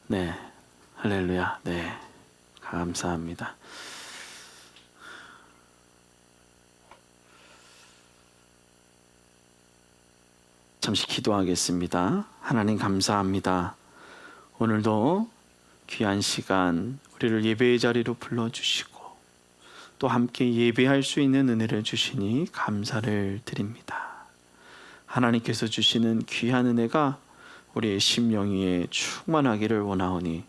네, 할렐루야. 네, 감사합니다. 잠시 기도하겠습니다. 하나님 감사합니다. 오늘도 귀한 시간 우리를 예배의 자리로 불러주시고 또 함께 예배할 수 있는 은혜를 주시니 감사를 드립니다. 하나님께서 주시는 귀한 은혜가 우리의 심령 위에 충만하기를 원하오니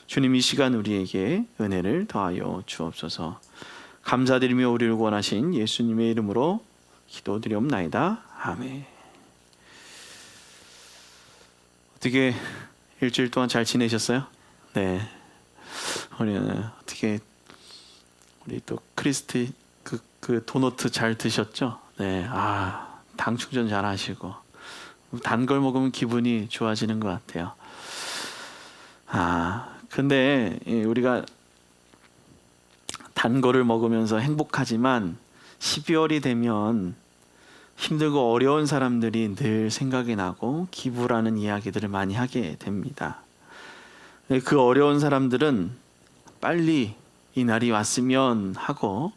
주님 이 시간 우리에게 은혜를 더하여 주옵소서. 감사드리며 우리를 구원하신 예수님의 이름으로 기도드리옵나이다. 아멘. 어떻게 일주일 동안 잘 지내셨어요? 네. 우리는 어떻게 우리 또 크리스티 그 도너트 잘 드셨죠? 네. 당 충전 잘 하시고 단 걸 먹으면 기분이 좋아지는 것 같아요. 근데 우리가 단 거를 먹으면서 행복하지만 12월이 되면 힘들고 어려운 사람들이 늘 생각이 나고 기부라는 이야기들을 많이 하게 됩니다. 그 어려운 사람들은 빨리 이 날이 왔으면 하고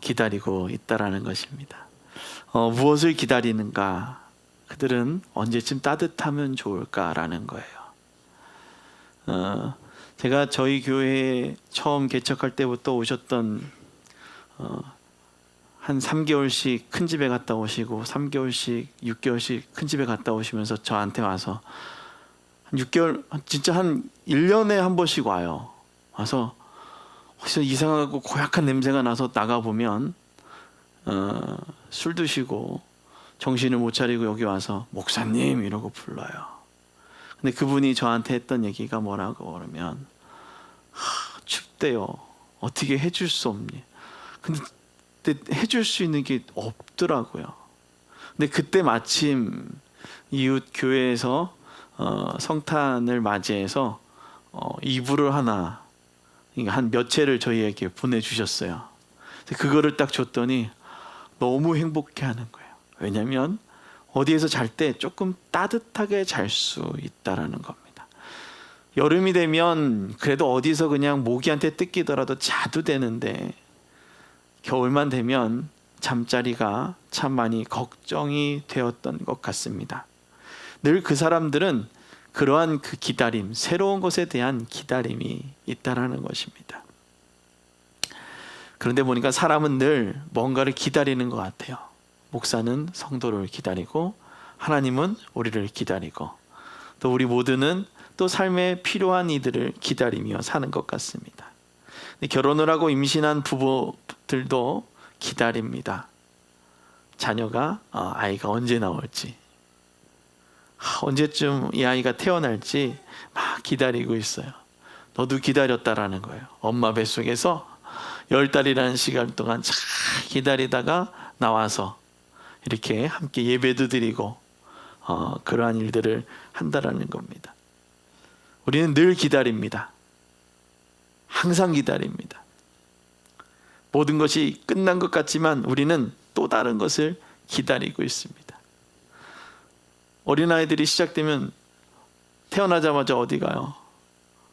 기다리고 있다라는 것입니다. 무엇을 기다리는가? 그들은 언제쯤 따뜻하면 좋을까라는 거예요. 제가 저희 교회에 처음 개척할 때부터 오셨던 한 3개월씩 큰 집에 갔다 오시고 3개월씩 6개월씩 큰 집에 갔다 오시면서 저한테 와서 한 6개월 진짜 한 1년에 한 번씩 와요. 와서 어디서 이상하고 고약한 냄새가 나서 나가보면 술 드시고 정신을 못 차리고 여기 와서 목사님 이러고 불러요. 근데 그분이 저한테 했던 얘기가 뭐라고 그러면 춥대요. 어떻게 해줄 수 없니? 근데 해줄 수 있는 게 없더라고요. 근데 그때 마침 이웃 교회에서 성탄을 맞이해서 이불을 하나 한 몇 채를 저희에게 보내주셨어요. 그거를 딱 줬더니 너무 행복해하는 거예요. 왜냐하면 어디에서 잘 때 조금 따뜻하게 잘 수 있다라는 겁니다. 여름이 되면 그래도 어디서 그냥 모기한테 뜯기더라도 자도 되는데 겨울만 되면 잠자리가 참 많이 걱정이 되었던 것 같습니다. 늘 그 사람들은 그러한 그 기다림, 새로운 것에 대한 기다림이 있다라는 것입니다. 그런데 보니까 사람은 늘 뭔가를 기다리는 것 같아요. 목사는 성도를 기다리고 하나님은 우리를 기다리고 또 우리 모두는 또 삶에 필요한 이들을 기다리며 사는 것 같습니다. 결혼을 하고 임신한 부부들도 기다립니다. 자녀가 아이가 언제 나올지 언제쯤 이 아이가 태어날지 막 기다리고 있어요. 너도 기다렸다라는 거예요. 엄마 뱃속에서 10달이라는 시간 동안 잘 기다리다가 나와서 이렇게 함께 예배도 드리고 그러한 일들을 한다라는 겁니다. 우리는 늘 기다립니다. 항상 기다립니다. 모든 것이 끝난 것 같지만 우리는 또 다른 것을 기다리고 있습니다. 어린아이들이 시작되면 태어나자마자 어디 가요?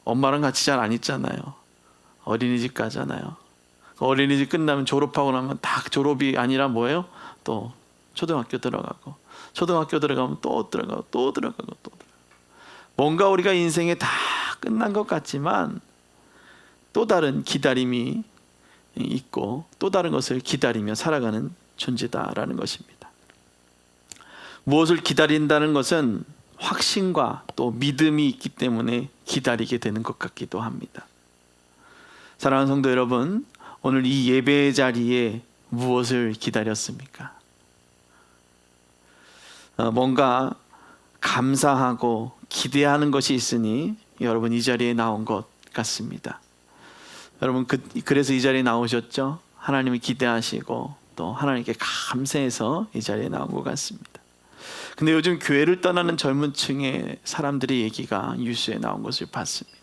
엄마랑 같이 잘 안 있잖아요. 어린이집 가잖아요. 어린이집 끝나면 졸업하고 나면 딱 졸업이 아니라 뭐예요? 또 초등학교 들어가고 초등학교 들어가면 또 들어가고 또 들어가고 또 들어가고 뭔가 우리가 인생에 다 끝난 것 같지만 또 다른 기다림이 있고 또 다른 것을 기다리며 살아가는 존재다라는 것입니다. 무엇을 기다린다는 것은 확신과 또 믿음이 있기 때문에 기다리게 되는 것 같기도 합니다. 사랑하는 성도 여러분, 오늘 이 예배의 자리에 무엇을 기다렸습니까? 뭔가 감사하고 기대하는 것이 있으니 여러분 이 자리에 나온 것 같습니다. 여러분 그래서 이 자리에 나오셨죠? 하나님을 기대하시고 또 하나님께 감사해서 이 자리에 나온 것 같습니다. 근데 요즘 교회를 떠나는 젊은 층의 사람들의 얘기가 뉴스에 나온 것을 봤습니다.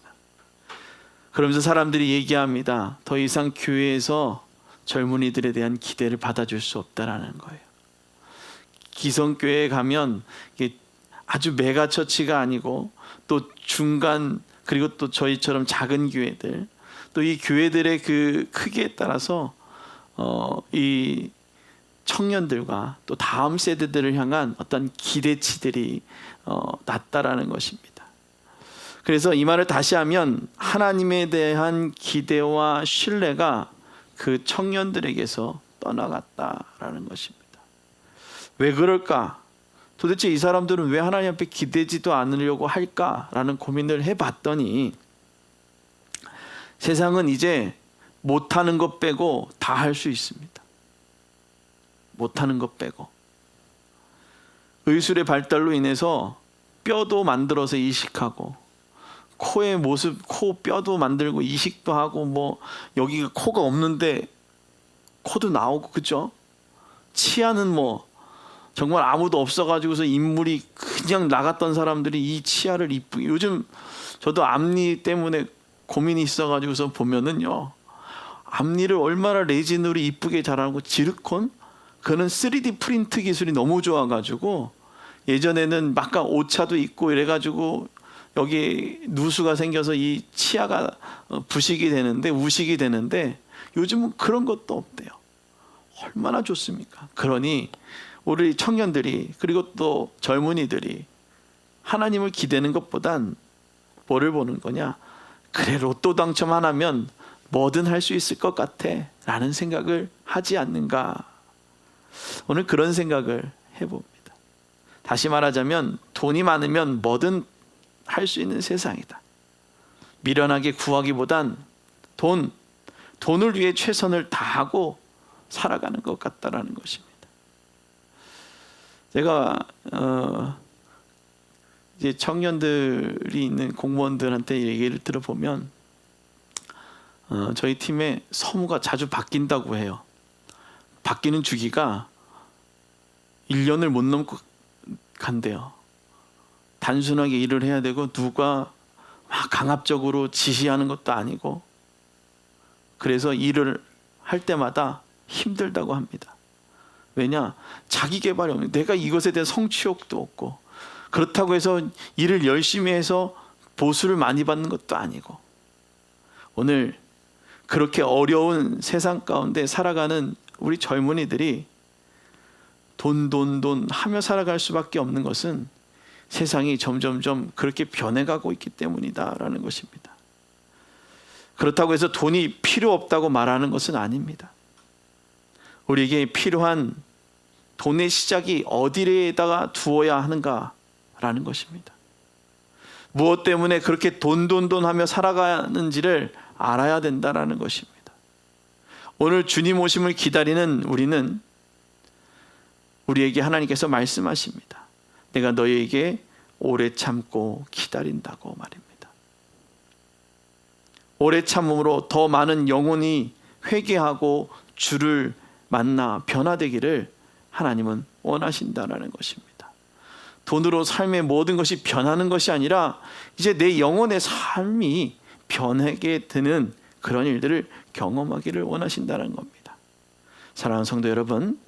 그러면서 사람들이 얘기합니다. 더 이상 교회에서 젊은이들에 대한 기대를 받아줄 수 없다라는 거예요. 기성교회에 가면 아주 메가처치가 아니고 또 중간, 그리고 또 저희처럼 작은 교회들, 또 이 교회들의 그 크기에 따라서 이 청년들과 또 다음 세대들을 향한 어떤 기대치들이 낮다라는 것입니다. 그래서 이 말을 다시 하면 하나님에 대한 기대와 신뢰가 그 청년들에게서 떠나갔다라는 것입니다. 왜 그럴까? 도대체 이 사람들은 왜 하나님 앞에 기대지도 않으려고 할까라는 고민을 해봤더니 세상은 이제 못하는 것 빼고 다 할 수 있습니다. 못하는 것 빼고. 의술의 발달로 인해서 뼈도 만들어서 이식하고, 코의 모습, 코 뼈도 만들고 이식도 하고, 뭐 여기가 코가 없는데 코도 나오고, 그죠? 치아는 뭐 정말 아무도 없어가지고서 인물이 그냥 나갔던 사람들이 이 치아를 이쁘게, 요즘 저도 앞니 때문에 고민이 있어가지고서 보면은요, 앞니를 얼마나 레진으로 이쁘게 잘하고, 지르콘? 그는 3D 프린트 기술이 너무 좋아가지고 예전에는 막간 오차도 있고 이래가지고 여기 누수가 생겨서 이 치아가 부식이 되는데, 우식이 되는데, 요즘은 그런 것도 없대요. 얼마나 좋습니까? 그러니 우리 청년들이, 그리고 또 젊은이들이 하나님을 기대는 것보단 뭐를 보는 거냐? 그래, 로또 당첨 하나면 뭐든 할 수 있을 것 같아 라는 생각을 하지 않는가? 오늘 그런 생각을 해봅니다. 다시 말하자면 돈이 많으면 뭐든 할 수 있는 세상이다. 미련하게 구하기보단 돈을 위해 최선을 다하고 살아가는 것 같다라는 것입니다. 제가 이제 청년들이 있는 공무원들한테 얘기를 들어보면 저희 팀에 서무가 자주 바뀐다고 해요. 바뀌는 주기가 1년을 못 넘고 간대요. 단순하게 일을 해야 되고 누가 막 강압적으로 지시하는 것도 아니고, 그래서 일을 할 때마다 힘들다고 합니다. 왜냐? 자기 개발이 없는, 내가 이것에 대한 성취욕도 없고, 그렇다고 해서 일을 열심히 해서 보수를 많이 받는 것도 아니고, 오늘 그렇게 어려운 세상 가운데 살아가는 우리 젊은이들이 돈 하며 살아갈 수밖에 없는 것은 세상이 점점점 그렇게 변해가고 있기 때문이다라는 것입니다. 그렇다고 해서 돈이 필요 없다고 말하는 것은 아닙니다. 우리에게 필요한 돈의 시작이 어디에다가 두어야 하는가라는 것입니다. 무엇 때문에 그렇게 돈 하며 살아가는지를 알아야 된다라는 것입니다. 오늘 주님 오심을 기다리는 우리는, 우리에게 하나님께서 말씀하십니다. 내가 너희에게 오래 참고 기다린다고 말입니다. 오래 참음으로 더 많은 영혼이 회개하고 주를 만나 변화되기를 하나님은 원하신다라는 것입니다. 돈으로 삶의 모든 것이 변하는 것이 아니라 이제 내 영혼의 삶이 변하게 되는 그런 일들을 경험하기를 원하신다는 겁니다. 사랑하는 성도 여러분,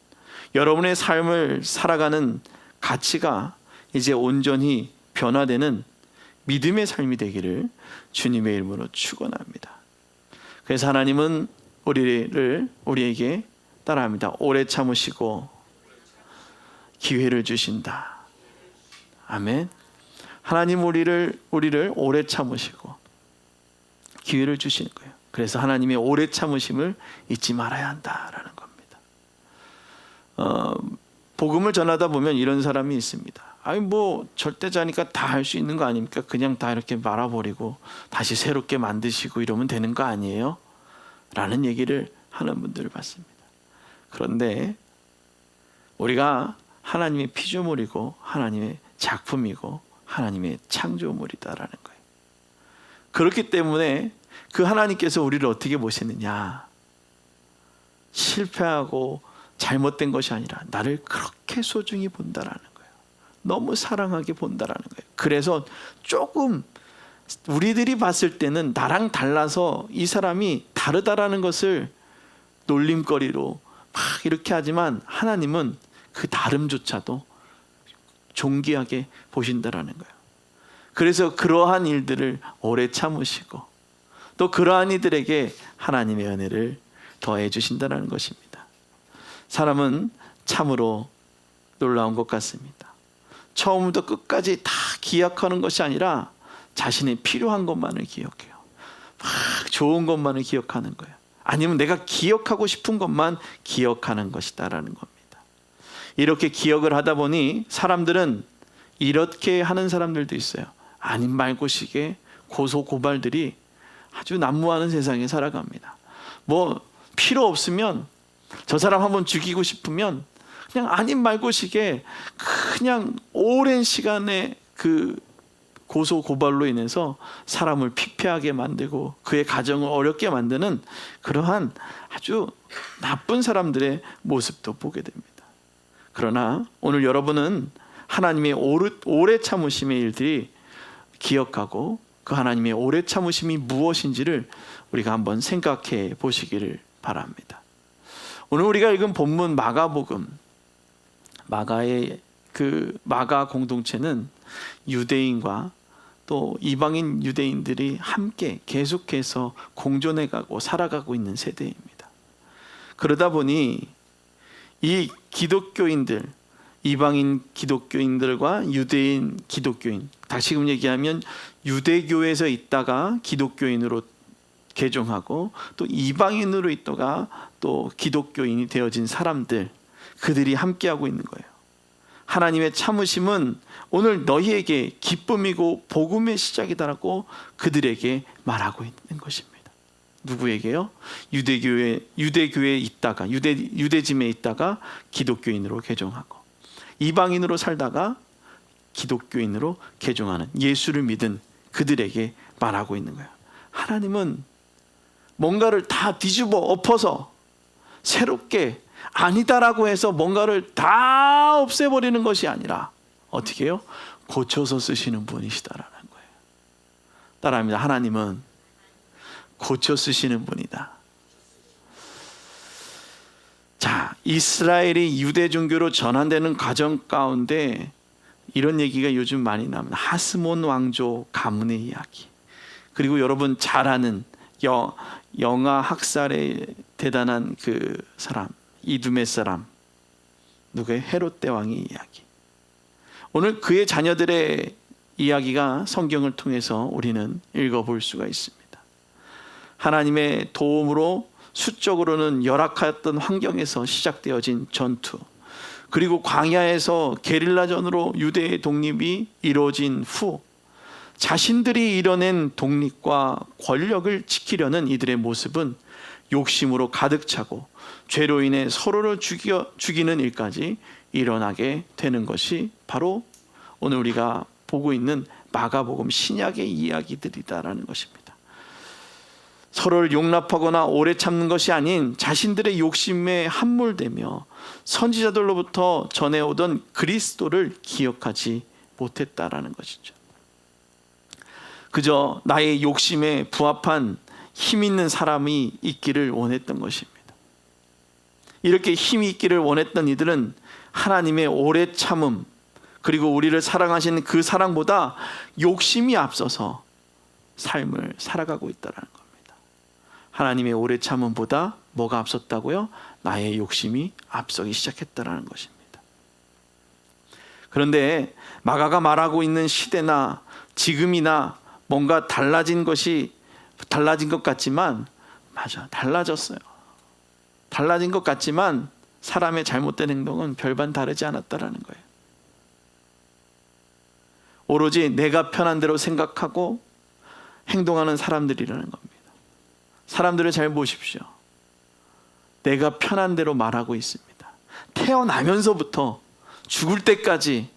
여러분의 삶을 살아가는 가치가 이제 온전히 변화되는 믿음의 삶이 되기를 주님의 이름으로 축원합니다. 그래서 하나님은 우리에게 따라합니다. 오래 참으시고 기회를 주신다. 아멘. 하나님 우리를 오래 참으시고 기회를 주시는 거예요. 그래서 하나님의 오래 참으심을 잊지 말아야 한다라는 겁니다. 복음을 전하다 보면 이런 사람이 있습니다. 아니 뭐 절대자니까 다 할 수 있는 거 아닙니까? 그냥 다 이렇게 말아버리고 다시 새롭게 만드시고 이러면 되는 거 아니에요? 라는 얘기를 하는 분들을 봤습니다. 그런데 우리가 하나님의 피조물이고 하나님의 작품이고 하나님의 창조물이다라는 거예요. 그렇기 때문에 그 하나님께서 우리를 어떻게 보시느냐? 실패하고 잘못된 것이 아니라 나를 그렇게 소중히 본다라는 거예요. 너무 사랑하게 본다라는 거예요. 그래서 조금 우리들이 봤을 때는 나랑 달라서 이 사람이 다르다라는 것을 놀림거리로 막 이렇게 하지만 하나님은 그 다름조차도 존귀하게 보신다라는 거예요. 그래서 그러한 일들을 오래 참으시고 또 그러한 이들에게 하나님의 은혜를 더해 주신다는 것입니다. 사람은 참으로 놀라운 것 같습니다. 처음부터 끝까지 다 기억하는 것이 아니라 자신의 필요한 것만을 기억해요. 막 좋은 것만을 기억하는 거예요. 아니면 내가 기억하고 싶은 것만 기억하는 것이다라는 겁니다. 이렇게 기억을 하다 보니 사람들은 이렇게 하는 사람들도 있어요. 아닌 말고식의 고소 고발들이 아주 난무하는 세상에 살아갑니다. 뭐 필요 없으면 저 사람 한번 죽이고 싶으면 그냥 아닌 말고식의 그냥 오랜 시간의 그 고소 고발로 인해서 사람을 피폐하게 만들고 그의 가정을 어렵게 만드는 그러한 아주 나쁜 사람들의 모습도 보게 됩니다. 그러나 오늘 여러분은 하나님의 오래 참으심의 일들이 기억하고 그 하나님의 오래 참으심이 무엇인지를 우리가 한번 생각해 보시기를 바랍니다. 오늘 우리가 읽은 본문 마가복음, 마가의 그 마가 공동체는 유대인과 또 이방인 유대인들이 함께 계속해서 공존해가고 살아가고 있는 세대입니다. 그러다 보니 이 기독교인들, 이방인 기독교인들과 유대인 기독교인, 다시금 얘기하면 유대교에서 있다가 기독교인으로 개종하고 또 이방인으로 있다가 또 기독교인이 되어진 사람들, 그들이 함께하고 있는 거예요. 하나님의 참으심은 오늘 너희에게 기쁨이고 복음의 시작이다라고 그들에게 말하고 있는 것입니다. 누구에게요? 유대교에 있다가 유대짐에 있다가 기독교인으로 개종하고 이방인으로 살다가 기독교인으로 개종하는 예수를 믿은 그들에게 말하고 있는 거예요. 하나님은 뭔가를 다 뒤집어 엎어서 새롭게 아니다라고 해서 뭔가를 다 없애버리는 것이 아니라 어떻게 해요? 고쳐서 쓰시는 분이시다라는 거예요. 따라합니다. 하나님은 고쳐 쓰시는 분이다. 자, 이스라엘이 유대 종교로 전환되는 과정 가운데 이런 얘기가 요즘 많이 나옵니다. 하스몬 왕조 가문의 이야기. 그리고 여러분 잘 아는 영아 학살의 대단한 그 사람, 이두메 사람, 누구의 헤롯 대왕의 이야기. 오늘 그의 자녀들의 이야기가 성경을 통해서 우리는 읽어볼 수가 있습니다. 하나님의 도움으로 수적으로는 열악했던 환경에서 시작되어진 전투, 그리고 광야에서 게릴라전으로 유대의 독립이 이루어진 후 자신들이 이뤄낸 독립과 권력을 지키려는 이들의 모습은 욕심으로 가득 차고 죄로 인해 서로를 죽이는 일까지 일어나게 되는 것이 바로 오늘 우리가 보고 있는 마가복음 신약의 이야기들이다라는 것입니다. 서로를 용납하거나 오래 참는 것이 아닌 자신들의 욕심에 함몰되며 선지자들로부터 전해오던 그리스도를 기억하지 못했다라는 것이죠. 그저 나의 욕심에 부합한 힘 있는 사람이 있기를 원했던 것입니다. 이렇게 힘이 있기를 원했던 이들은 하나님의 오래 참음, 그리고 우리를 사랑하시는 그 사랑보다 욕심이 앞서서 삶을 살아가고 있다는 겁니다. 하나님의 오래 참음보다 뭐가 앞섰다고요? 나의 욕심이 앞서기 시작했다는 것입니다. 그런데 마가가 말하고 있는 시대나 지금이나 뭔가 달라진 것 같지만, 맞아, 달라졌어요. 달라진 것 같지만 사람의 잘못된 행동은 별반 다르지 않았다라는 거예요. 오로지 내가 편한 대로 생각하고 행동하는 사람들이라는 겁니다. 사람들을 잘 보십시오. 내가 편한 대로 말하고 있습니다. 태어나면서부터 죽을 때까지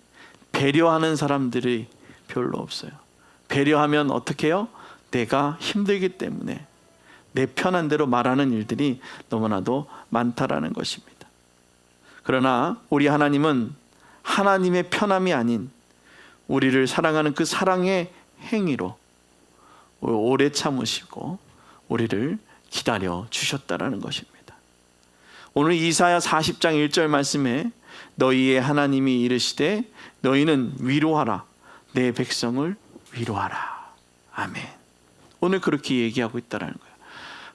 배려하는 사람들이 별로 없어요. 배려하면 어떻게 해요? 내가 힘들기 때문에 내 편한 대로 말하는 일들이 너무나도 많다라는 것입니다. 그러나 우리 하나님은 하나님의 편함이 아닌 우리를 사랑하는 그 사랑의 행위로 오래 참으시고 우리를 기다려 주셨다라는 것입니다. 오늘 이사야 40장 1절 말씀에 너희의 하나님이 이르시되 너희는 위로하라. 내 백성을 위로하라. 아멘. 오늘 그렇게 얘기하고 있다는 거예요.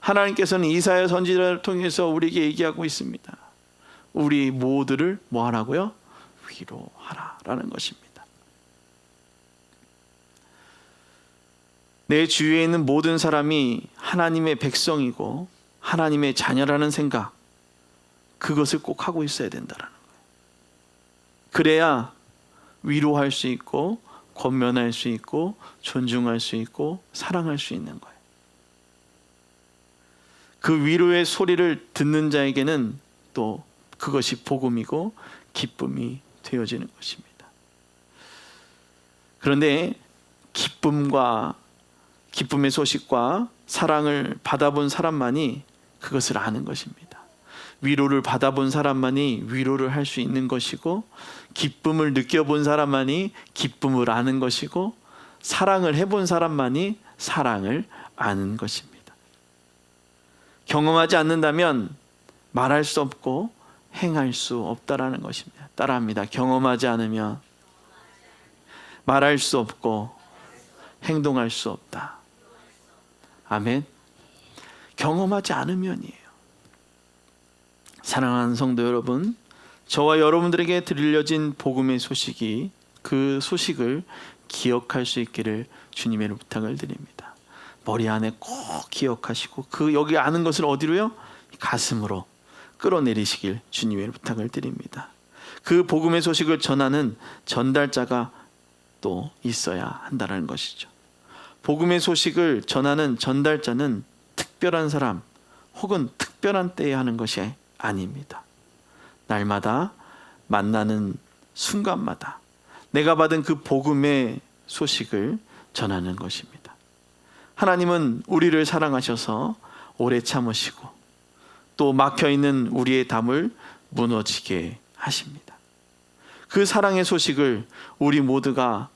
하나님께서는 이사야 선지자를 통해서 우리에게 얘기하고 있습니다. 우리 모두를 뭐 하라고요? 위로하라라는 것입니다. 내 주위에 있는 모든 사람이 하나님의 백성이고 하나님의 자녀라는 생각, 그것을 꼭 하고 있어야 된다는 거예요. 그래야 위로할 수 있고 권면할 수 있고 존중할 수 있고 사랑할 수 있는 거예요. 그 위로의 소리를 듣는 자에게는 또 그것이 복음이고 기쁨이 되어지는 것입니다. 그런데 기쁨의 소식과 사랑을 받아본 사람만이 그것을 아는 것입니다. 위로를 받아본 사람만이 위로를 할 수 있는 것이고, 기쁨을 느껴본 사람만이 기쁨을 아는 것이고, 사랑을 해본 사람만이 사랑을 아는 것입니다. 경험하지 않는다면 말할 수 없고 행할 수 없다라는 것입니다. 따라합니다. 경험하지 않으면 말할 수 없고 행동할 수 없다. 아멘. 경험하지 않으면이에요. 사랑하는 성도 여러분, 저와 여러분들에게 들려진 복음의 소식이, 그 소식을 기억할 수 있기를 주님의 부탁을 드립니다. 머리 안에 꼭 기억하시고, 여기 아는 것을 어디로요? 가슴으로 끌어내리시길 주님의 부탁을 드립니다. 그 복음의 소식을 전하는 전달자가 또 있어야 한다는 것이죠. 복음의 소식을 전하는 전달자는 특별한 사람 혹은 특별한 때에 하는 것이 아닙니다. 날마다 만나는 순간마다 내가 받은 그 복음의 소식을 전하는 것입니다. 하나님은 우리를 사랑하셔서 오래 참으시고 또 막혀있는 우리의 담을 무너지게 하십니다. 그 사랑의 소식을 우리 모두가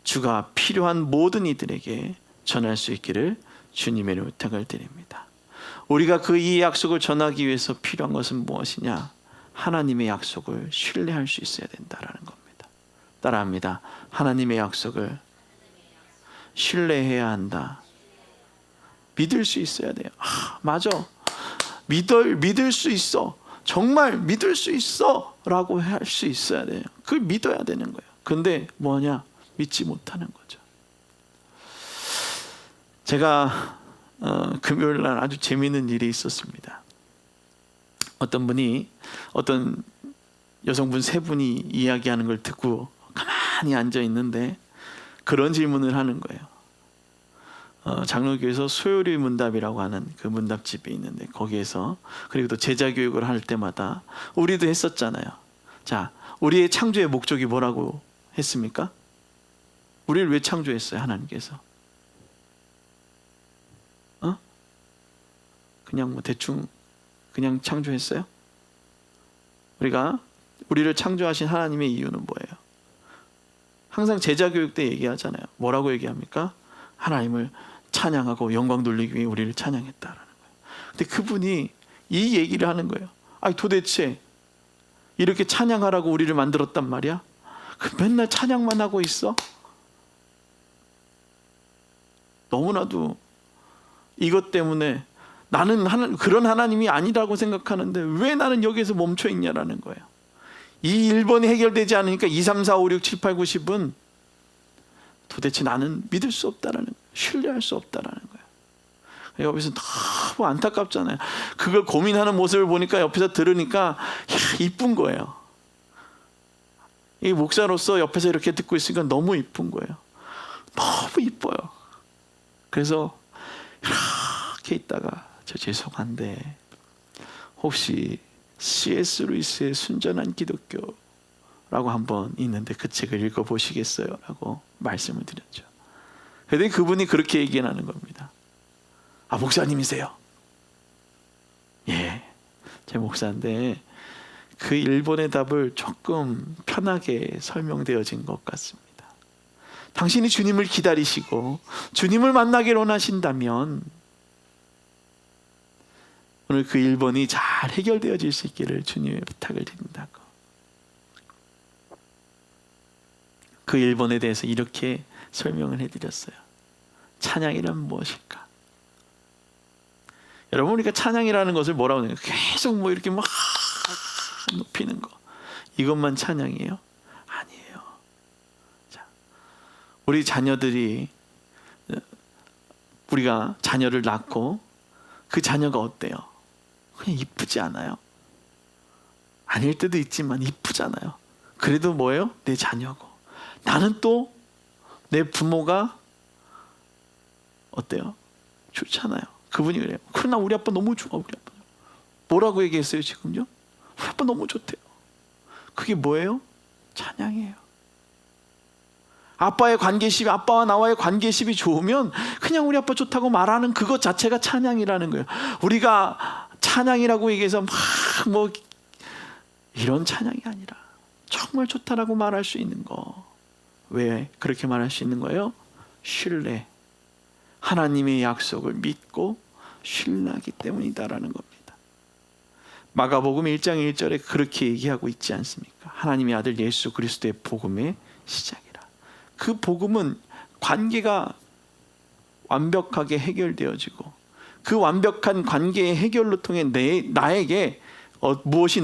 주가 필요한 모든 이들에게 전할 수 있기를 주님의 부탁을 드립니다. 우리가 이 약속을 전하기 위해서 필요한 것은 무엇이냐? 하나님의 약속을 신뢰할 수 있어야 된다라는 겁니다. 따라합니다. 하나님의 약속을 신뢰해야 한다. 믿을 수 있어야 돼요. 맞아. 믿을 수 있어. 정말 믿을 수 있어 라고 할 수 있어야 돼요. 그걸 믿어야 되는 거예요. 근데 뭐냐? 믿지 못하는 거죠. 제가 금요일 날 아주 재미있는 일이 있었습니다. 어떤 여성분 세 분이 이야기하는 걸 듣고 가만히 앉아 있는데 그런 질문을 하는 거예요. 장로교에서 소요리 문답이라고 하는 그 문답집이 있는데, 거기에서, 그리고 또 제자 교육을 할 때마다 우리도 했었잖아요. 자, 우리의 창조의 목적이 뭐라고 했습니까? 우리를 왜 창조했어요? 하나님께서 그냥 대충 그냥 창조했어요? 우리를 창조하신 하나님의 이유는 뭐예요? 항상 제자 교육 때 얘기하잖아요. 뭐라고 얘기합니까? 하나님을 찬양하고 영광 돌리기 위해 우리를 찬양했다라는 거예요. 근데 그분이 이 얘기를 하는 거예요. 도대체 이렇게 찬양하라고 우리를 만들었단 말이야? 맨날 찬양만 하고 있어? 너무나도 이것 때문에 나는 그런 하나님이 아니라고 생각하는데 왜 나는 여기에서 멈춰 있냐라는 거예요. 이 1번이 해결되지 않으니까 2, 3, 4, 5, 6, 7, 8, 9, 10은 도대체 나는 믿을 수 없다라는 거예요. 신뢰할 수 없다라는 거예요. 옆에서 너무 안타깝잖아요. 그걸 고민하는 모습을 보니까, 옆에서 들으니까 이쁜 거예요. 이 목사로서 옆에서 이렇게 듣고 있으니까 너무 이쁜 거예요. 너무 이뻐요. 그래서 이렇게 있다가, 저 죄송한데 혹시 C.S. 루이스의 순전한 기독교라고 한번 있는데 그 책을 읽어보시겠어요? 라고 말씀을 드렸죠. 그런데 그분이 그렇게 얘기하는 겁니다. 목사님이세요? 예, 제 목사인데 그 1번의 답을 조금 편하게 설명되어진 것 같습니다. 당신이 주님을 기다리시고 주님을 만나기를 원하신다면 오늘 그 1번이 잘 해결되어질 수 있기를 주님의 부탁을 드린다고. 그 1번에 대해서 이렇게 설명을 해드렸어요. 찬양이란 무엇일까? 여러분, 우리가 찬양이라는 것을 뭐라고 해요? 계속 뭐 이렇게 막 높이는 거, 이것만 찬양이에요? 아니에요. 자, 우리 자녀들이, 우리가 자녀를 낳고 그 자녀가 어때요? 그냥 이쁘지 않아요? 아닐 때도 있지만 이쁘잖아요. 그래도 뭐예요? 내 자녀고. 나는 또 내 부모가 어때요? 좋잖아요. 그분이 그래요. 그러나 우리 아빠 너무 좋아. 우리 아빠 뭐라고 얘기했어요 지금요? 우리 아빠 너무 좋대요. 그게 뭐예요? 찬양이에요. 아빠의 관계십이, 아빠와 나와의 관계십이 좋으면 그냥 우리 아빠 좋다고 말하는 그것 자체가 찬양이라는 거예요. 우리가 찬양이라고 얘기해서 막 뭐 이런 찬양이 아니라 정말 좋다라고 말할 수 있는 거. 왜 그렇게 말할 수 있는 거예요? 신뢰. 하나님의 약속을 믿고 신뢰하기 때문이다라는 겁니다. 마가복음 1장 1절에 그렇게 얘기하고 있지 않습니까? 하나님의 아들 예수 그리스도의 복음의 시작이라. 그 복음은 관계가 완벽하게 해결되어지고 그 완벽한 관계의 해결로 통해 나에게 무엇이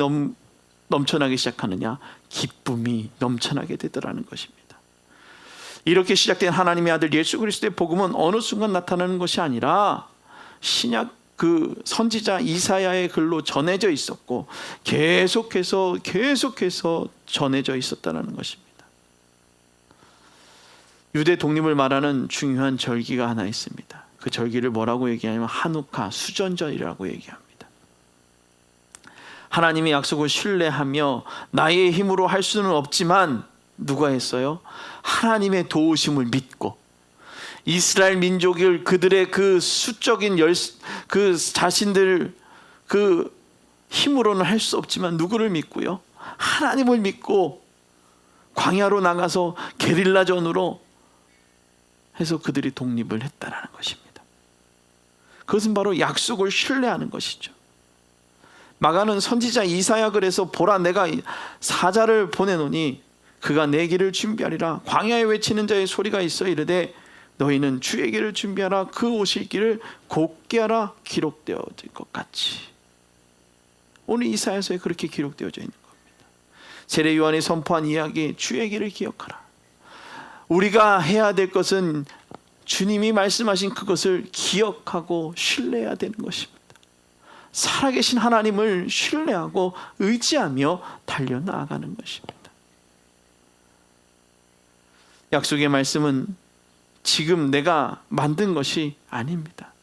넘쳐나기 시작하느냐? 기쁨이 넘쳐나게 되더라는 것입니다. 이렇게 시작된 하나님의 아들 예수 그리스도의 복음은 어느 순간 나타나는 것이 아니라 신약 그 선지자 이사야의 글로 전해져 있었고 계속해서 전해져 있었다는 것입니다. 유대 독립을 말하는 중요한 절기가 하나 있습니다. 그 절기를 뭐라고 얘기하냐면 하누카 수전절이라고 얘기합니다. 하나님의 약속을 신뢰하며 나의 힘으로 할 수는 없지만 누가 했어요? 하나님의 도우심을 믿고 이스라엘 민족을 그들의 그 수적인 그 자신들 그 힘으로는 할 수 없지만 누구를 믿고요? 하나님을 믿고 광야로 나가서 게릴라전으로 해서 그들이 독립을 했다라는 것입니다. 그것은 바로 약속을 신뢰하는 것이죠. 마가는 선지자 이사야 글에서 보라 내가 사자를 보내노니 그가 내 길을 준비하리라. 광야에 외치는 자의 소리가 있어 이르되 너희는 주의 길을 준비하라. 그 오실 길을 곧게 하라. 기록되어질 것 같이. 오늘 이사야서에 그렇게 기록되어져 있는 겁니다. 세례 요한이 선포한 이야기, 주의 길을 기억하라. 우리가 해야 될 것은 주님이 말씀하신 그것을 기억하고 신뢰해야 되는 것입니다. 살아계신 하나님을 신뢰하고 의지하며 달려나가는 것입니다. 약속의 말씀은 지금 내가 만든 것이 아닙니다.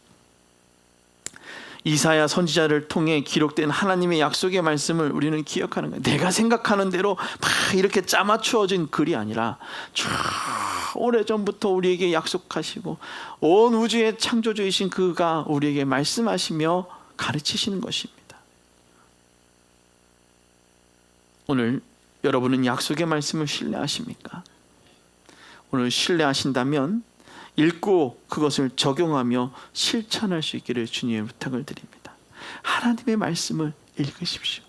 이사야 선지자를 통해 기록된 하나님의 약속의 말씀을 우리는 기억하는 거예요. 내가 생각하는 대로 막 이렇게 짜맞추어진 글이 아니라 오래전부터 우리에게 약속하시고 온 우주의 창조주이신 그가 우리에게 말씀하시며 가르치시는 것입니다. 오늘 여러분은 약속의 말씀을 신뢰하십니까? 오늘 신뢰하신다면 읽고 그것을 적용하며 실천할 수 있기를 주님의 부탁을 드립니다. 하나님의 말씀을 읽으십시오.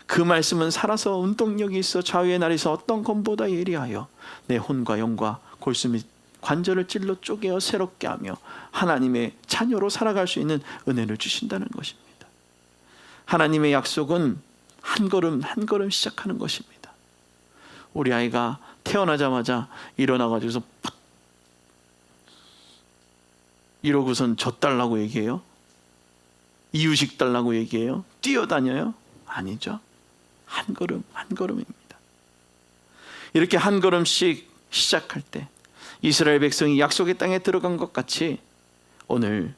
그 말씀은 살아서 운동력이 있어 좌우의 날에서 어떤 검보다 예리하여 내 혼과 영과 골수 및 관절을 찔러 쪼개어 새롭게 하며 하나님의 자녀로 살아갈 수 있는 은혜를 주신다는 것입니다. 하나님의 약속은 한 걸음 한 걸음 시작하는 것입니다. 우리 아이가 태어나자마자 일어나가지고서 이러고선 젖 달라고 얘기해요? 이유식 달라고 얘기해요? 뛰어다녀요? 아니죠. 한 걸음 한 걸음입니다. 이렇게 한 걸음씩 시작할 때 이스라엘 백성이 약속의 땅에 들어간 것 같이 오늘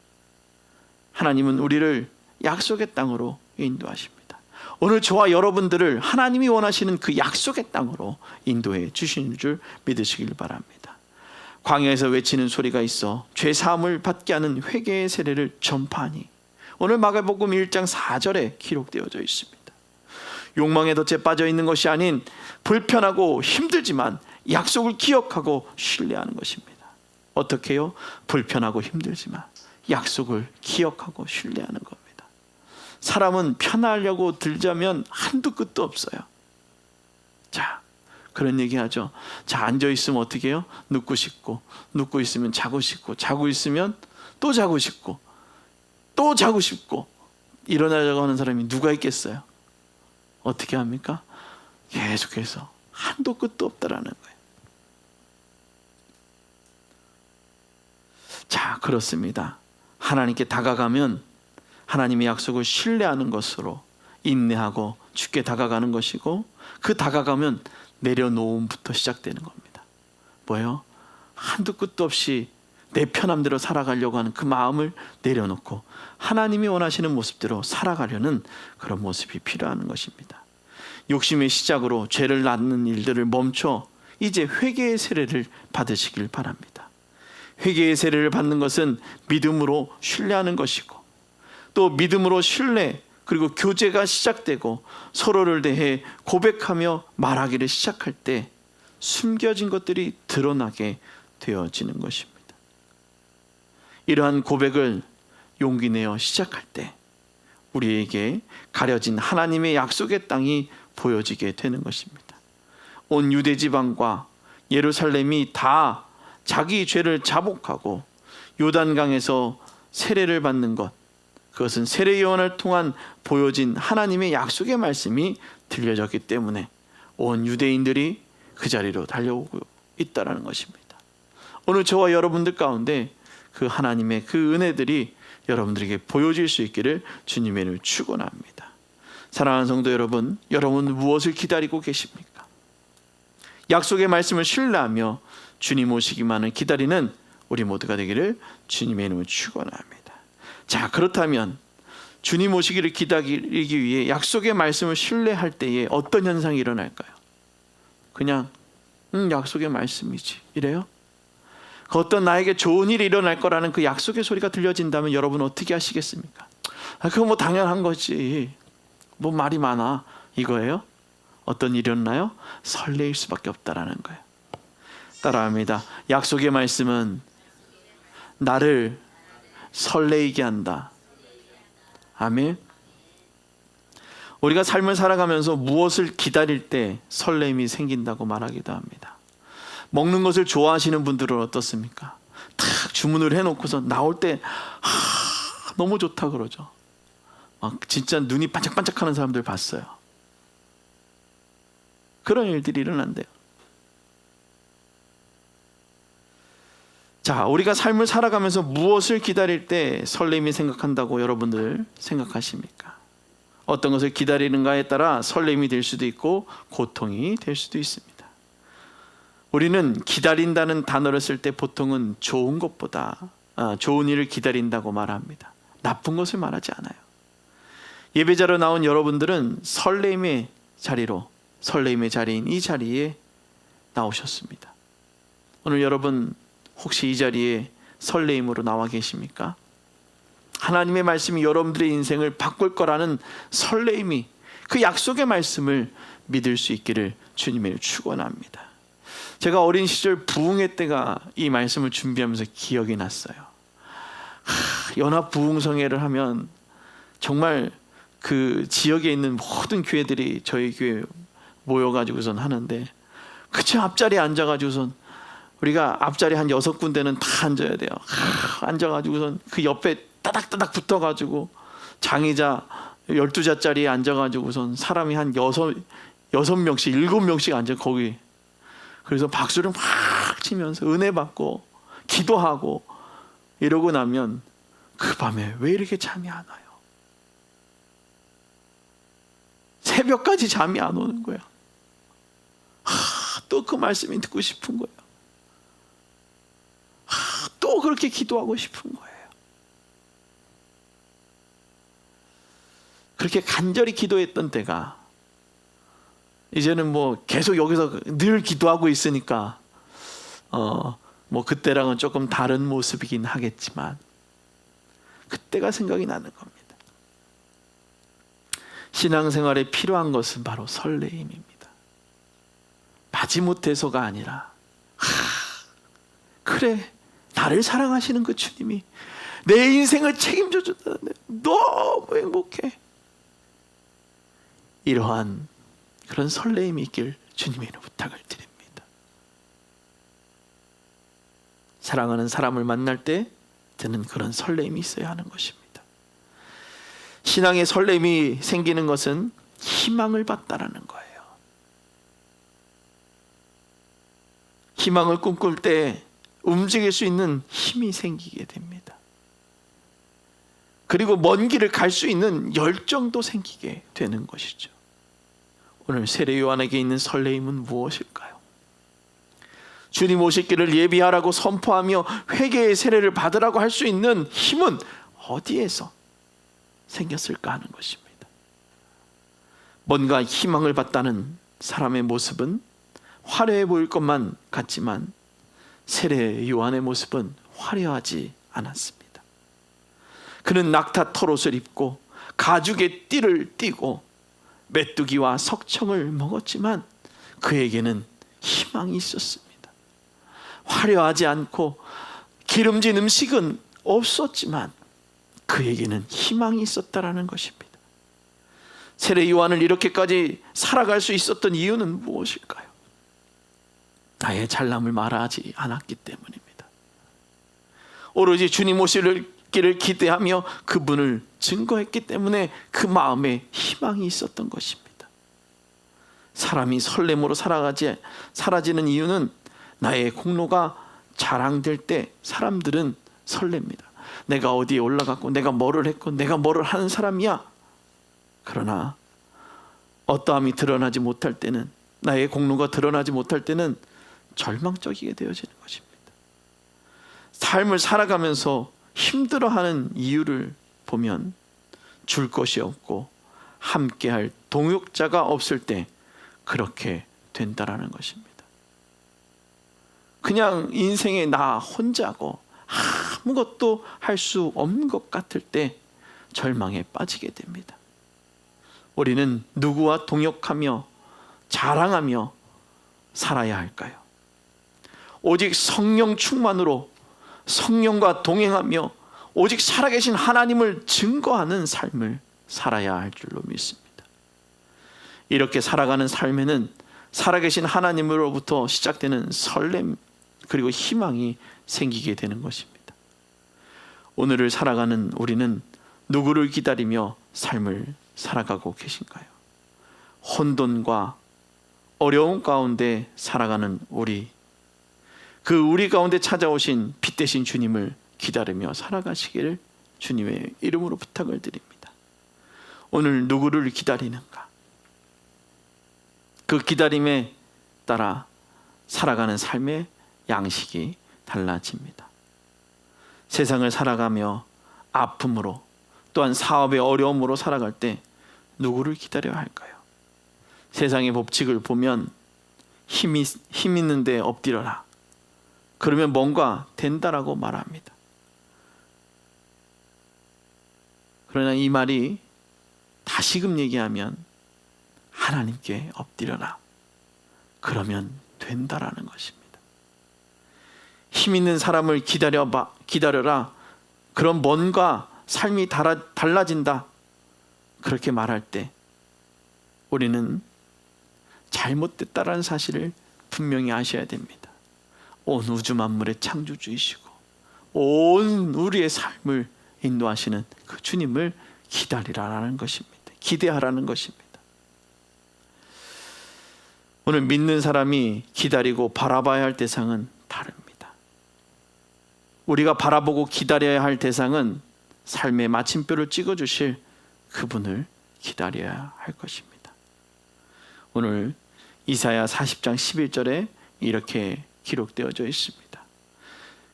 하나님은 우리를 약속의 땅으로 인도하십니다. 오늘 저와 여러분들을 하나님이 원하시는 그 약속의 땅으로 인도해 주시는 줄 믿으시길 바랍니다. 광야에서 외치는 소리가 있어 죄사함을 받게 하는 회개의 세례를 전파하니 오늘 마가복음 1장 4절에 기록되어져 있습니다. 욕망의 덫에 빠져 있는 것이 아닌 불편하고 힘들지만 약속을 기억하고 신뢰하는 것입니다. 어떻게 해요? 불편하고 힘들지만 약속을 기억하고 신뢰하는 겁니다. 사람은 편하려고 들자면 한두 끝도 없어요. 자, 그런 얘기하죠. 자, 앉아 있으면 어떻게 해요? 눕고 싶고, 눕고 있으면 자고 싶고, 자고 있으면 또 자고 싶고, 또 자고 싶고. 일어나자고 하는 사람이 누가 있겠어요? 어떻게 합니까? 계속해서 한도 끝도 없다라는 거예요. 자, 그렇습니다. 하나님께 다가가면 하나님의 약속을 신뢰하는 것으로 인내하고 주께 다가가는 것이고, 그 다가가면 내려놓음부터 시작되는 겁니다. 뭐예요? 한도 끝도 없이 내 편함대로 살아가려고 하는 그 마음을 내려놓고 하나님이 원하시는 모습대로 살아가려는 그런 모습이 필요한 것입니다. 욕심의 시작으로 죄를 낳는 일들을 멈춰 이제 회개의 세례를 받으시길 바랍니다. 회개의 세례를 받는 것은 믿음으로 신뢰하는 것이고, 또 믿음으로 신뢰 그리고 교제가 시작되고 서로를 대해 고백하며 말하기를 시작할 때 숨겨진 것들이 드러나게 되어지는 것입니다. 이러한 고백을 용기 내어 시작할 때 우리에게 가려진 하나님의 약속의 땅이 보여지게 되는 것입니다. 온 유대 지방과 예루살렘이 다 자기 죄를 자복하고 요단강에서 세례를 받는 것, 그것은 세례 요한을 통한 보여진 하나님의 약속의 말씀이 들려졌기 때문에 온 유대인들이 그 자리로 달려오고 있다는 것입니다. 오늘 저와 여러분들 가운데 그 하나님의 그 은혜들이 여러분들에게 보여질 수 있기를 주님의 이름으로 축원합니다. 사랑하는 성도 여러분, 여러분 무엇을 기다리고 계십니까? 약속의 말씀을 신뢰하며 주님 오시기만을 기다리는 우리 모두가 되기를 주님의 이름으로 축원합니다. 자, 그렇다면 주님 오시기를 기다리기 위해 약속의 말씀을 신뢰할 때에 어떤 현상이 일어날까요? 그냥 약속의 말씀이지 이래요? 그 어떤 나에게 좋은 일이 일어날 거라는 그 약속의 소리가 들려진다면 여러분 어떻게 하시겠습니까? 그거 뭐 당연한 거지, 뭐 말이 많아, 이거예요? 어떤 일이 일어나요? 설레일 수밖에 없다라는 거예요. 따라합니다. 약속의 말씀은 나를 설레이게 한다. 아멘. 우리가 삶을 살아가면서 무엇을 기다릴 때 설렘이 생긴다고 말하기도 합니다. 먹는 것을 좋아하시는 분들은 어떻습니까? 탁 주문을 해놓고서 나올 때 너무 좋다 그러죠. 막 진짜 눈이 반짝반짝하는 사람들 봤어요. 그런 일들이 일어난대요. 자, 우리가 삶을 살아가면서 무엇을 기다릴 때 설렘이 생각한다고 여러분들 생각하십니까? 어떤 것을 기다리는가에 따라 설렘이 될 수도 있고 고통이 될 수도 있습니다. 우리는 기다린다는 단어를 쓸 때 보통은 좋은 것보다 좋은 일을 기다린다고 말합니다. 나쁜 것을 말하지 않아요. 예배자로 나온 여러분들은 설렘의 자리인 이 자리에 나오셨습니다. 오늘 여러분 혹시 이 자리에 설레임으로 나와 계십니까? 하나님의 말씀이 여러분들의 인생을 바꿀 거라는 설레임이, 그 약속의 말씀을 믿을 수 있기를 주님을 축원합니다. 제가 어린 시절 부흥회 때가 이 말씀을 준비하면서 기억이 났어요. 연합 부흥성회를 하면 정말 그 지역에 있는 모든 교회들이 저희 교회 모여가지고선 하는데, 그쵸, 앞자리에 앉아가지고선 우리가 앞자리 한 6군데는 다 앉아야 돼요. 앉아가지고선 그 옆에 따닥따닥 붙어가지고 장의자 12자짜리에 앉아가지고선 사람이 한 6명씩 7명씩 앉아 거기. 그래서 박수를 막 치면서 은혜 받고 기도하고 이러고 나면 그 밤에 왜 이렇게 잠이 안 와요? 새벽까지 잠이 안 오는 거야. 또 그 말씀이 듣고 싶은 거예요. 또 그렇게 기도하고 싶은 거예요. 그렇게 간절히 기도했던 때가 이제는 뭐 계속 여기서 늘 기도하고 있으니까 뭐 그때랑은 조금 다른 모습이긴 하겠지만 그때가 생각이 나는 겁니다. 신앙생활에 필요한 것은 바로 설레임입니다. 마지못해서가 아니라 그래, 나를 사랑하시는 그 주님이 내 인생을 책임져 준다는데 너무 행복해. 이러한 그런 설레임이 있길 주님의 이름으로 부탁을 드립니다. 사랑하는 사람을 만날 때 드는 그런 설렘이 있어야 하는 것입니다. 신앙의 설렘이 생기는 것은 희망을 받다라는 거예요. 희망을 꿈꿀 때 움직일 수 있는 힘이 생기게 됩니다. 그리고 먼 길을 갈 수 있는 열정도 생기게 되는 것이죠. 오늘 세례 요한에게 있는 설레임은 무엇일까요? 주님 오실 길을 예비하라고 선포하며 회개의 세례를 받으라고 할 수 있는 힘은 어디에서 생겼을까 하는 것입니다. 뭔가 희망을 받다는 사람의 모습은 화려해 보일 것만 같지만 세례 요한의 모습은 화려하지 않았습니다. 그는 낙타 털옷을 입고 가죽의 띠를 띠고 메뚜기와 석청을 먹었지만 그에게는 희망이 있었습니다. 화려하지 않고 기름진 음식은 없었지만 그에게는 희망이 있었다라는 것입니다. 세례 요한을 이렇게까지 살아갈 수 있었던 이유는 무엇일까요? 나의 잘남을 말하지 않았기 때문입니다. 오로지 주님 오실 길을 기대하며 그분을 증거했기 때문에 그 마음에 희망이 있었던 것입니다. 사람이 설렘으로 사라지는 이유는 나의 공로가 자랑될 때 사람들은 설렙니다. 내가 어디에 올라갔고 내가 뭐를 했고 내가 뭐를 하는 사람이야. 그러나 어떠함이 드러나지 못할 때는, 나의 공로가 드러나지 못할 때는 절망적이게 되어지는 것입니다. 삶을 살아가면서 힘들어하는 이유를 보면 줄 것이 없고 함께할 동역자가 없을 때 그렇게 된다라는 것입니다. 그냥 인생에 나 혼자고 아무것도 할 수 없는 것 같을 때 절망에 빠지게 됩니다. 우리는 누구와 동역하며 자랑하며 살아야 할까요? 오직 성령 충만으로 성령과 동행하며 오직 살아계신 하나님을 증거하는 삶을 살아야 할 줄로 믿습니다. 이렇게 살아가는 삶에는 살아계신 하나님으로부터 시작되는 설렘 그리고 희망이 생기게 되는 것입니다. 오늘을 살아가는 우리는 누구를 기다리며 삶을 살아가고 계신가요? 혼돈과 어려움 가운데 살아가는 우리, 그 우리 가운데 찾아오신 빛 대신 주님을 기다리며 살아가시기를 주님의 이름으로 부탁을 드립니다. 오늘 누구를 기다리는가? 그 기다림에 따라 살아가는 삶의 양식이 달라집니다. 세상을 살아가며 아픔으로 또한 사업의 어려움으로 살아갈 때 누구를 기다려야 할까요? 세상의 법칙을 보면 힘 있는데 엎드려라. 그러면 뭔가 된다라고 말합니다. 그러나 이 말이 다시금 얘기하면 하나님께 엎드려라. 그러면 된다라는 것입니다. 힘 있는 사람을 기다려라. 그럼 뭔가 삶이 달라진다. 그렇게 말할 때 우리는 잘못됐다라는 사실을 분명히 아셔야 됩니다. 온 우주 만물의 창조주이시고 온 우리의 삶을 인도하시는 그 주님을 기다리라는 것입니다. 기대하라는 것입니다. 오늘 믿는 사람이 기다리고 바라봐야 할 대상은 다릅니다. 우리가 바라보고 기다려야 할 대상은 삶의 마침표를 찍어주실 그분을 기다려야 할 것입니다. 오늘 이사야 40장 11절에 이렇게 기록되어져 있습니다.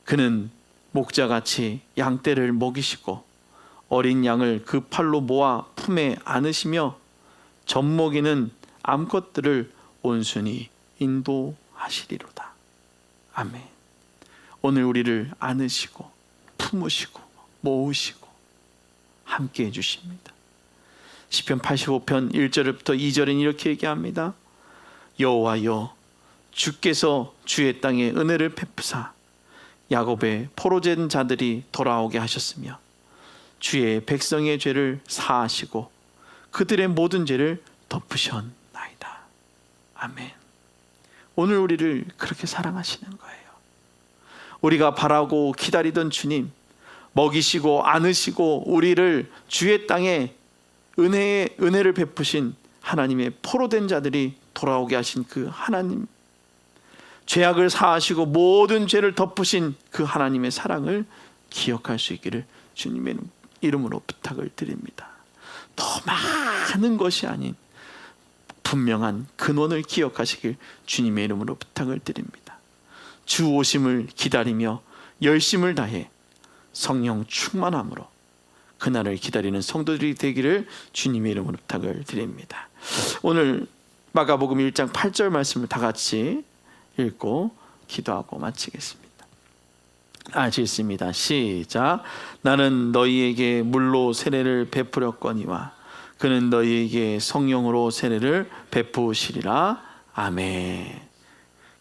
그는 목자같이 양떼를 먹이시고 어린 양을 그 팔로 모아 품에 안으시며 젖먹이는 암컷들을 온순히 인도하시리로다. 아멘. 오늘 우리를 안으시고 품으시고 모으시고 함께 해주십니다. 시편 85편 1절부터 2절은 이렇게 얘기합니다. 여호와여, 주께서 주의 땅에 은혜를 베푸사 야곱의 포로된 자들이 돌아오게 하셨으며 주의 백성의 죄를 사하시고 그들의 모든 죄를 덮으셨나이다. 아멘. 오늘 우리를 그렇게 사랑하시는 거예요. 우리가 바라고 기다리던 주님, 먹이시고 안으시고 우리를 주의 땅에 은혜를 베푸신 하나님의 포로된 자들이 돌아오게 하신 그 하나님, 죄악을 사하시고 모든 죄를 덮으신 그 하나님의 사랑을 기억할 수 있기를 주님의 이름으로 부탁을 드립니다. 더 많은 것이 아닌 분명한 근원을 기억하시길 주님의 이름으로 부탁을 드립니다. 주 오심을 기다리며 열심을 다해 성령 충만함으로 그날을 기다리는 성도들이 되기를 주님의 이름으로 부탁을 드립니다. 오늘 마가복음 1장 8절 말씀을 다 같이 읽고 기도하고 마치겠습니다. 읽습니다. 시작. 나는 너희에게 물로 세례를 베풀었거니와 그는 너희에게 성령으로 세례를 베푸시리라. 아멘.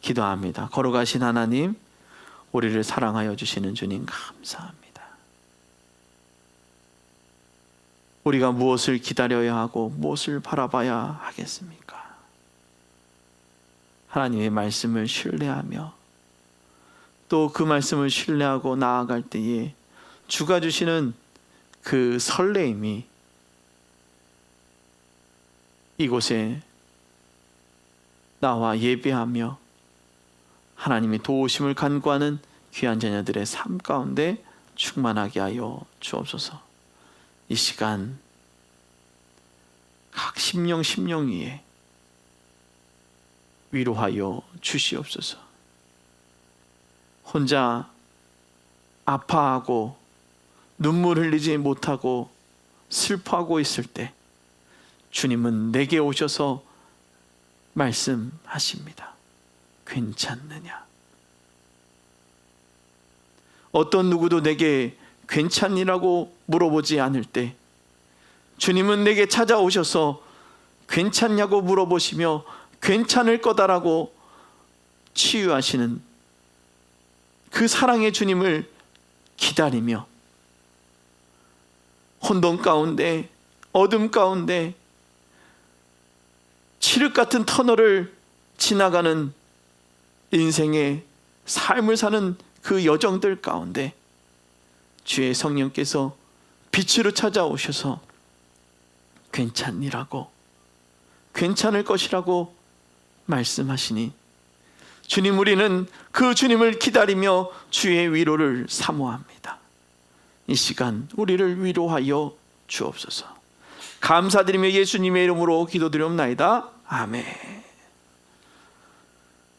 기도합니다. 걸어가신 하나님, 우리를 사랑하여 주시는 주님 감사합니다. 우리가 무엇을 기다려야 하고 무엇을 바라봐야 하겠습니까? 하나님의 말씀을 신뢰하며 또 그 말씀을 신뢰하고 나아갈 때에 주가 주시는 그 설레임이 이곳에 나와 예배하며 하나님의 도우심을 간구하는 귀한 자녀들의 삶 가운데 충만하게 하여 주옵소서. 이 시간 각 심령 위에 위로하여 주시옵소서. 혼자 아파하고 눈물 흘리지 못하고 슬퍼하고 있을 때 주님은 내게 오셔서 말씀하십니다. 괜찮느냐? 어떤 누구도 내게 괜찮니라고 물어보지 않을 때 주님은 내게 찾아오셔서 괜찮냐고 물어보시며 괜찮을 거다라고 치유하시는 그 사랑의 주님을 기다리며 혼돈 가운데 어둠 가운데 칠흑 같은 터널을 지나가는 인생의 삶을 사는 그 여정들 가운데 주의 성령께서 빛으로 찾아오셔서 괜찮니라고, 괜찮을 것이라고 말씀하시니 주님, 우리는 그 주님을 기다리며 주의 위로를 사모합니다. 이 시간 우리를 위로하여 주옵소서. 감사드리며 예수님의 이름으로 기도드리옵나이다. 아멘.